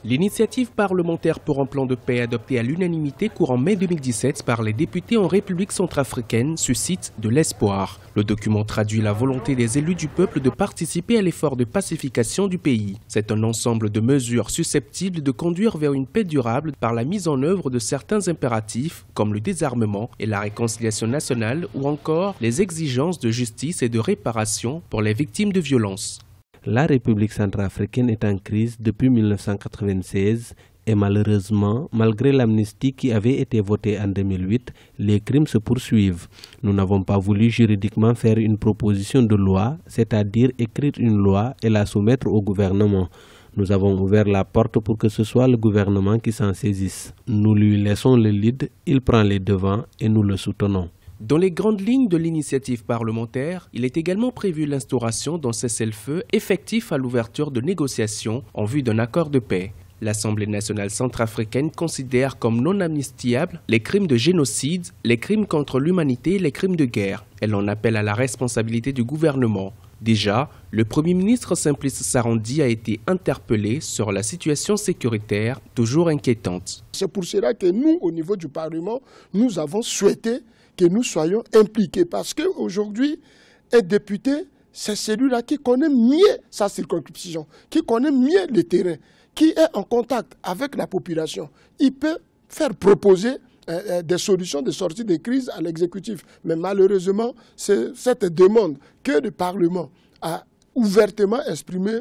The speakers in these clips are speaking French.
L'initiative parlementaire pour un plan de paix adoptée à l'unanimité courant mai 2017 par les députés en République centrafricaine suscite de l'espoir. Le document traduit la volonté des élus du peuple de participer à l'effort de pacification du pays. C'est un ensemble de mesures susceptibles de conduire vers une paix durable par la mise en œuvre de certains impératifs comme le désarmement et la réconciliation nationale ou encore les exigences de justice et de réparation pour les victimes de violences. La République centrafricaine est en crise depuis 1996 et malheureusement, malgré l'amnistie qui avait été votée en 2008, les crimes se poursuivent. Nous n'avons pas voulu juridiquement faire une proposition de loi, c'est-à-dire écrire une loi et la soumettre au gouvernement. Nous avons ouvert la porte pour que ce soit le gouvernement qui s'en saisisse. Nous lui laissons le lead, il prend les devants et nous le soutenons. Dans les grandes lignes de l'initiative parlementaire, il est également prévu l'instauration d'un cessez-le-feu effectif à l'ouverture de négociations en vue d'un accord de paix. L'Assemblée nationale centrafricaine considère comme non amnistiables les crimes de génocide, les crimes contre l'humanité et les crimes de guerre. Elle en appelle à la responsabilité du gouvernement. Déjà, le Premier ministre Simplice Sarandi a été interpellé sur la situation sécuritaire toujours inquiétante. C'est pour cela que nous, au niveau du Parlement, nous avons souhaité que nous soyons impliqués parce qu'aujourd'hui, un député, c'est celui-là qui connaît mieux sa circonscription, qui connaît mieux le terrain, qui est en contact avec la population. Il peut faire proposer des solutions de sortie de crise à l'exécutif. Mais malheureusement, c'est cette demande que le Parlement a ouvertement exprimée.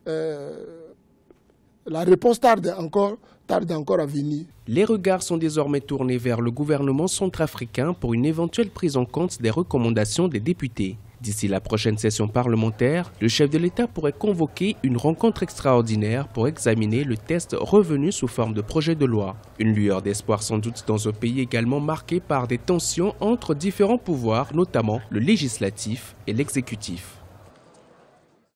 La réponse tarde encore à venir. Les regards sont désormais tournés vers le gouvernement centrafricain pour une éventuelle prise en compte des recommandations des députés. D'ici la prochaine session parlementaire, le chef de l'État pourrait convoquer une rencontre extraordinaire pour examiner le texte revenu sous forme de projet de loi. Une lueur d'espoir sans doute dans un pays également marqué par des tensions entre différents pouvoirs, notamment le législatif et l'exécutif.